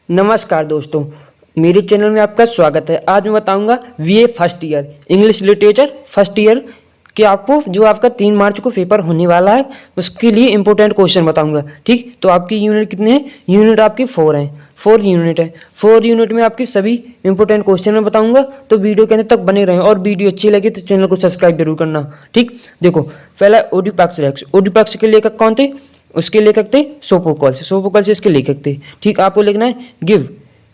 नमस्कार दोस्तों, मेरे चैनल में आपका स्वागत है। आज मैं बताऊंगा BA first year English literature first year कि आपको जो आपका 3 मार्च को पेपर होने वाला है उसके लिए इंपॉर्टेंट क्वेश्चन बताऊंगा। ठीक, तो आपकी यूनिट कितने हैं? यूनिट आपकी 4 हैं, 4 यूनिट है। 4 यूनिट में आपकी सभी इंपॉर्टेंट क्वेश्चन मैं बताऊंगा, तो वीडियो के अंत तक बने रहें। और वीडियो अच्छी लगे तो चैनल को सब्सक्राइब जरूर करना। ठीक, देखो पहला ओडिपैक्स रेक्स। ओडिपैक्स के लेखक कौन थे? उसके लेखक थे सोफोक्लस। सोफोक्लस इसके लेखक थे। ठीक, आपको लिखना है give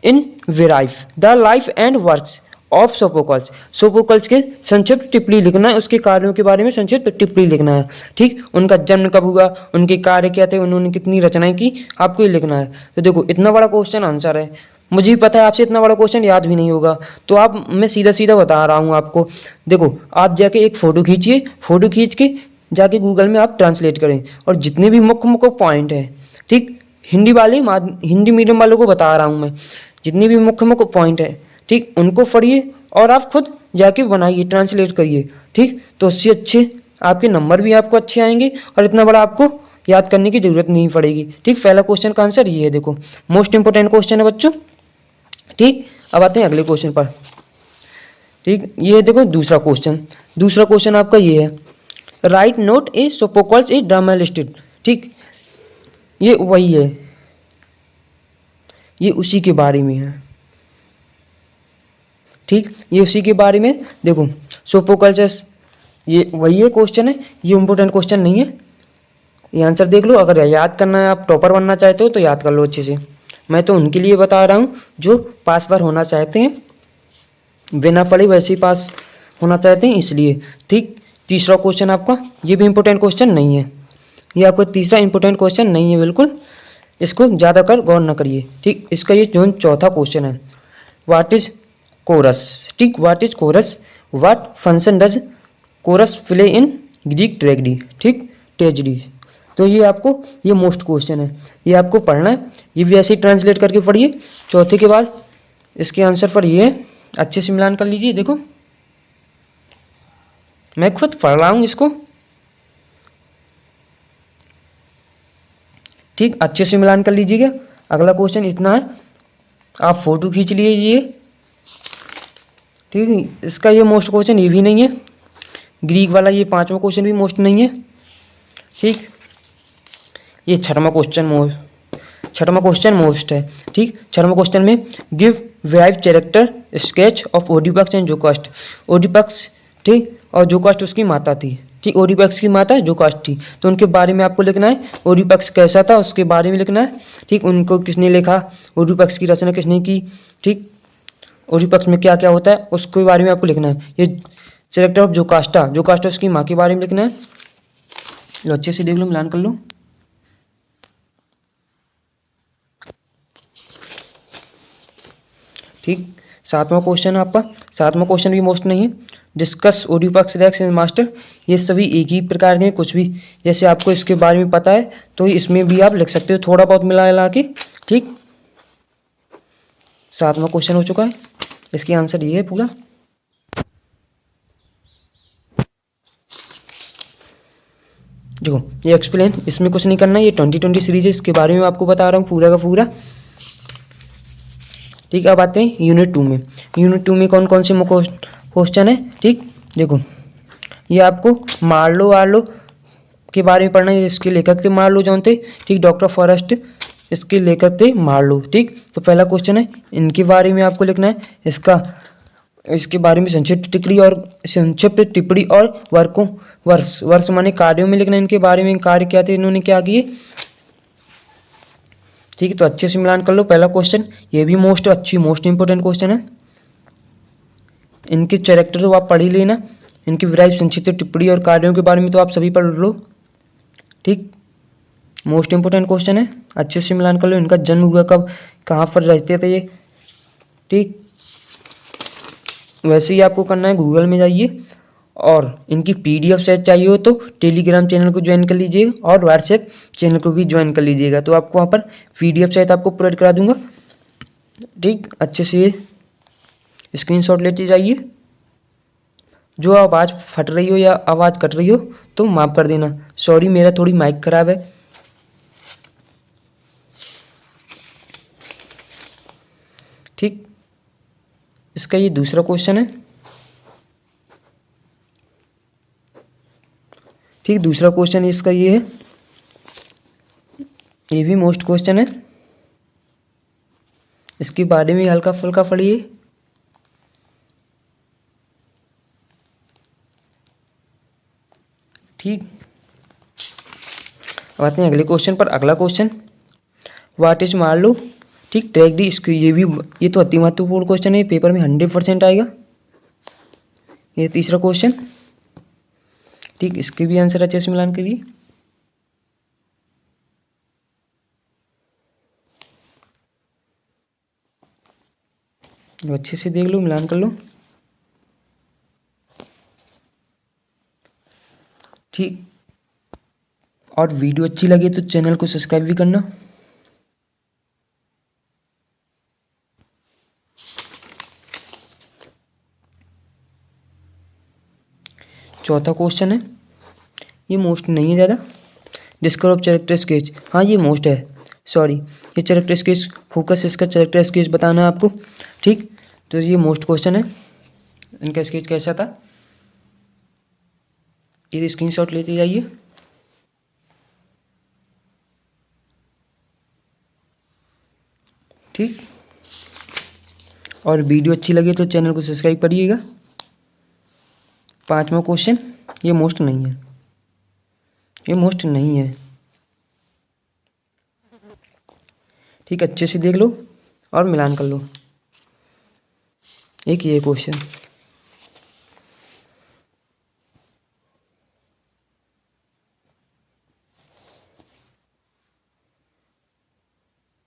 in brief the life and works of Sophocles. Sophocles के संक्षिप्त टिप्पणी लिखना है, उसके कार्यों के बारे में संक्षिप्त टिप्पणी लिखना है। ठीक, उनका जन्म कब हुआ, उनके कार्य क्या थे, उन्होंने कितनी रचनाएं की, आपको ये लिखना है। तो देखो इतना बड़ा क्वेश्चन आंसर है, मुझे भी पता है आपसे इतना बड़ा क्वेश्चन याद भी नहीं होगा, तो आप मैं सीधा सीधा बता रहा हूँ आपको। देखो आप जाके एक फ़ोटो खींचिए, फ़ोटो खींच के जाके गूगल में आप ट्रांसलेट करें और जितने भी मुख्य मुख्य पॉइंट हैं, ठीक, हिंदी मीडियम वालों को बता रहा हूँ मैं, जितने भी मुख्य मुख्य पॉइंट है, ठीक, उनको पढ़िए और आप खुद जाके बनाइए, ट्रांसलेट करिए। ठीक, तो उससे अच्छे आपके नंबर भी आपको अच्छे आएंगे और इतना बड़ा आपको याद करने की जरूरत नहीं पड़ेगी। ठीक, पहला क्वेश्चन का आंसर ये है। देखो मोस्ट इंपोर्टेंट क्वेश्चन है बच्चों। ठीक, अब आते हैं अगले क्वेश्चन पर। ठीक, ये देखो दूसरा क्वेश्चन। दूसरा क्वेश्चन आपका ये है, राइट नोट ए सोफोक्लस ए ड्रामालिस्ट। ठीक, ये वही है, ये उसी के बारे में है। ठीक, ये उसी के बारे में। देखो सोफोक्लस, ये वही है क्वेश्चन है, ये इंपॉर्टेंट क्वेश्चन नहीं है। ये आंसर देख लो, अगर याद करना है, आप टॉपर बनना चाहते हो तो याद कर लो अच्छे से। मैं तो उनके लिए बता रहा हूँ जो पास पर होना चाहते हैं, बिना पढ़े वैसे ही पास होना चाहते हैं, इसलिए। ठीक, तीसरा क्वेश्चन आपका, ये भी इंपॉर्टेंट क्वेश्चन नहीं है, ये आपका तीसरा इंपॉर्टेंट क्वेश्चन नहीं है बिल्कुल, इसको ज़्यादा कर गौर न करिए। ठीक, इसका ये जो चौथा क्वेश्चन है, व्हाट इज कोरस। ठीक, what is chorus, what function does chorus play in Greek tragedy. ठीक, ट्रेजेडी। तो ये आपको, ये मोस्ट क्वेश्चन है, ये आपको पढ़ना है, ये भी ऐसे ही ट्रांसलेट करके पढ़िए। चौथे के बाद इसके आंसर पर ये है, अच्छे से मिलान कर लीजिए। देखो मैं खुद पढ़ रहा हूँ इसको। ठीक, अच्छे से मिलान कर लीजिएगा। अगला क्वेश्चन इतना है, आप फोटो खींच लीजिए। ठीक, इसका ये मोस्ट क्वेश्चन ये भी नहीं है, ग्रीक वाला ये पांचवा क्वेश्चन भी मोस्ट नहीं है। ठीक, ये छठवां क्वेश्चन मोस्ट है। ठीक, छठवां क्वेश्चन में गिव वाइव character sketch of Oedipus and Jocasta. Oedipus, ठीक, और जोकास्ट उसकी माता थी। ठीक, ओडिपक्स की माता जोकास्ट थी, तो उनके बारे में आपको लिखना है। ओडिपक्स कैसा था उसके बारे में लिखना है। ठीक, उनको किसने लिखा, ओडिपक्स की रचना किसने की। ठीक, ओडिपक्स में क्या क्या होता है उसके बारे में आपको लिखना है। ये कैरेक्टर ऑफ जोकास्टा, जोकास्टा उसकी माँ के बारे में लिखना है। लो अच्छे से देख लो, मिलान कर लो। ठीक, सातवां क्वेश्चन आपका, सातवां क्वेश्चन भी मोस्ट नहीं है, डिस्कस ओडिपक्स रेक्स एंड मास्टर। ये सभी एक ही प्रकार के, कुछ भी जैसे आपको इसके बारे में पता है तो इसमें भी आप लिख सकते हो थोड़ा बहुत मिला के। ठीक, सातवां क्वेश्चन हो चुका है, इसकी आंसर ये है पूरा। देखो ये एक्सप्लेन, इसमें कुछ नहीं करना, ये 2020 सीरीज है, इसके बारे में आपको बता रहा हूँ पूरा का पूरा। ठीक, अब आते हैं यूनिट 2 में। यूनिट 2 में कौन कौन से क्वेश्चन है। ठीक, देखो ये आपको मार्लो वार्लो के बारे में पढ़ना है, इसके लेखक थे मार्लो जॉन थे। ठीक, डॉक्टर फॉरेस्ट इसके लेखक थे मार्लो। ठीक, तो पहला क्वेश्चन है, इनके बारे में आपको लिखना है, इसके बारे में संक्षिप्त टिप्पणी और वर्ष माने कार्यों में लिखना है, इनके बारे में कार्य क्या थे, इन्होंने क्या किए। ठीक है, तो अच्छे से मिलान कर लो। पहला क्वेश्चन ये भी मोस्ट इंपोर्टेंट क्वेश्चन है। इनके कैरेक्टर तो आप पढ़ ही लेना, इनकी विराइव संक्षिप्त टिप्पणी और कार्यों के बारे में तो आप सभी पढ़ लो। ठीक, मोस्ट इंपोर्टेंट क्वेश्चन है, अच्छे से मिलान कर लो। इनका जन्म हुआ कब, कहाँ पर रहते थे ये। ठीक, वैसे ही आपको करना है, गूगल में जाइए और इनकी PDF शायद चाहिए हो तो टेलीग्राम चैनल को ज्वाइन कर लीजिएगा और व्हाट्सएप चैनल को भी ज्वाइन कर लीजिएगा, तो आपको वहाँ पर PDF शायद आपको प्रोवाइड करा दूंगा। ठीक, अच्छे से स्क्रीनशॉट लेते जाइए। जो आवाज़ फट रही हो या आवाज़ कट रही हो तो माफ़ कर देना, सॉरी मेरा थोड़ी माइक ख़राब है। ठीक, इसका ये दूसरा क्वेश्चन है। ठीक, दूसरा क्वेश्चन इसका ये है, ये भी मोस्ट क्वेश्चन है, इसके बारे में हल्का फुल्का पढ़िए। ठीक, अब आते हैं अगले क्वेश्चन पर। अगला क्वेश्चन, व्हाट इज मार्लो। ठीक, ट्रैक दी स्क्रीन, ये तो अति महत्वपूर्ण क्वेश्चन है, पेपर में 100% आएगा। ये तीसरा क्वेश्चन। ठीक, इसके भी आंसर अच्छे से मिलान करिए। अच्छे से देख लो, मिलान कर लो। ठीक, और वीडियो अच्छी लगे तो चैनल को सब्सक्राइब भी करना। चौथा क्वेश्चन है, ये मोस्ट नहीं है ज़्यादा। डिस्कवर कैरेक्टर स्केच, हाँ ये मोस्ट है, सॉरी, ये कैरेक्टर स्केच फोकस, इसका कैरेक्टर स्केच बताना है आपको। ठीक, तो ये मोस्ट क्वेश्चन है, इनका स्केच कैसा था, ये स्क्रीनशॉट लेते जाइए। ठीक, और वीडियो अच्छी लगे तो चैनल को सब्सक्राइब करिएगा। पांचवा क्वेश्चन, ये मोस्ट नहीं है, ये मोस्ट नहीं है। ठीक, अच्छे से देख लो और मिलान कर लो। एक ये क्वेश्चन,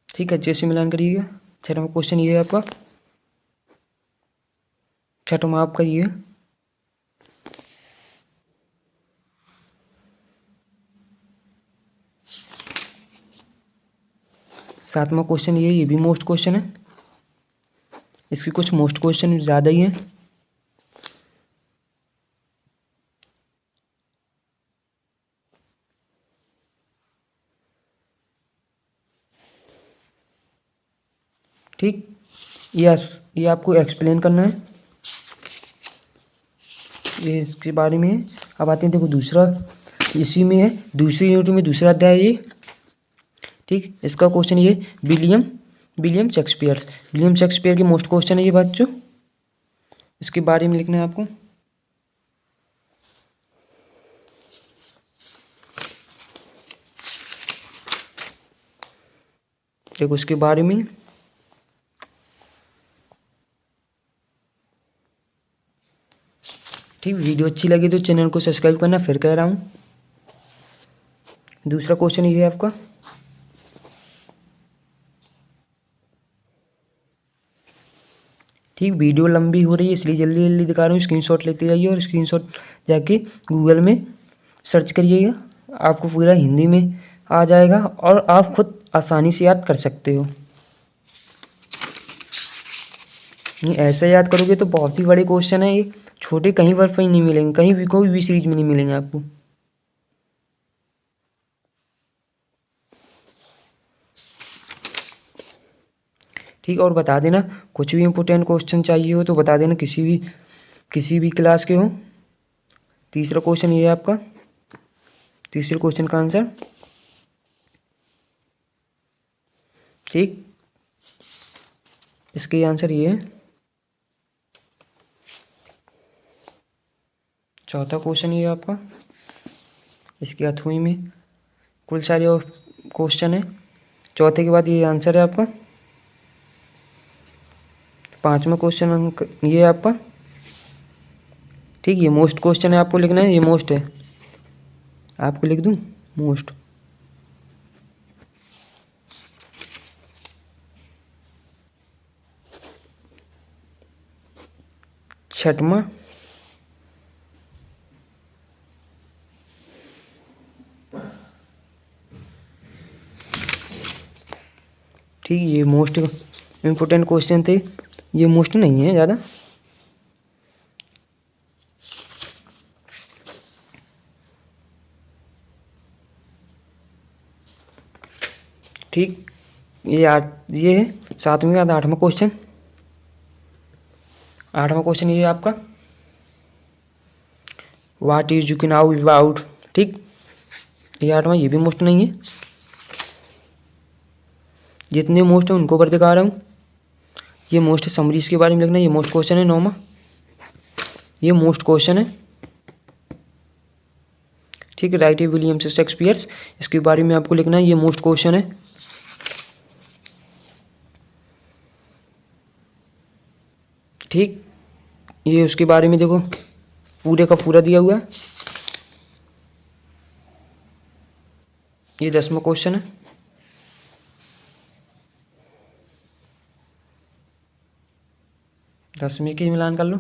ठीक है, अच्छे से मिलान करिएगा। छठवां क्वेश्चन ये है आपका, छठवां आपका ये है। सातवां क्वेश्चन ये भी मोस्ट क्वेश्चन है, इसके कुछ मोस्ट क्वेश्चन ज़्यादा ही हैं। ठीक, ये आपको एक्सप्लेन करना है, ये इसके बारे में है। अब आते हैं, देखो दूसरा इसी में है, दूसरी यूनिट में दूसरा अध्याय ये। ठीक, इसका क्वेश्चन ये, विलियम शेक्सपियर के मोस्ट क्वेश्चन है ये बच्चों, इसके बारे में लिखना है आपको। देखो उसके बारे में, ठीक, वीडियो अच्छी लगी तो चैनल को सब्सक्राइब करना, फिर कह रहा हूँ। दूसरा क्वेश्चन ये है आपका, ठीक, वीडियो लंबी हो रही है इसलिए जल्दी जल्दी दिखा रहा हूँ। स्क्रीनशॉट लेते जाइए और स्क्रीनशॉट जाके गूगल में सर्च करिएगा, आपको पूरा हिंदी में आ जाएगा और आप खुद आसानी से याद कर सकते हो। नहीं, ऐसे याद करोगे तो बहुत ही बड़े क्वेश्चन है ये, छोटे कहीं पर भी नहीं मिलेंगे, कहीं भी कोई भी सीरीज में नहीं मिलेंगे आपको। ठीक, और बता देना कुछ भी इम्पोर्टेंट क्वेश्चन चाहिए हो तो बता देना, किसी भी क्लास के हो। तीसरा क्वेश्चन ये है आपका, तीसरे क्वेश्चन का आंसर। ठीक, इसके आंसर ये है। चौथा क्वेश्चन ये है आपका, इसके अथुई में कुल सारे क्वेश्चन है, चौथे के बाद ये आंसर है आपका। पांचवा क्वेश्चन अंक ये है आपका। ठीक, ये मोस्ट क्वेश्चन है, आपको लिखना है, ये मोस्ट है, आपको लिख दूं मोस्ट। छठवां, ठीक, ये मोस्ट इम्पोर्टेंट क्वेश्चन थे, ये मोस्ट नहीं है ज़्यादा। ठीक, ये है सातवीं का 8वां क्वेश्चन। 8वां क्वेश्चन ये है आपका, what is you can now about. ठीक, ये 8वां, ये भी मोस्ट नहीं है। जितने मोस्ट है उनको ऊपर दिखा रहा हूँ। ये मोस्ट समरीज के बारे में लिखना है, ये मोस्ट क्वेश्चन है 9वां, ये मोस्ट क्वेश्चन है। ठीक है, राइट है विलियम शेक्सपियर्स, इसके बारे में आपको लिखना है, ये मोस्ट क्वेश्चन है। ठीक, ये उसके बारे में देखो पूरे का पूरा दिया हुआ है। ये 10वां क्वेश्चन है। 10 में की मिलान कर लो।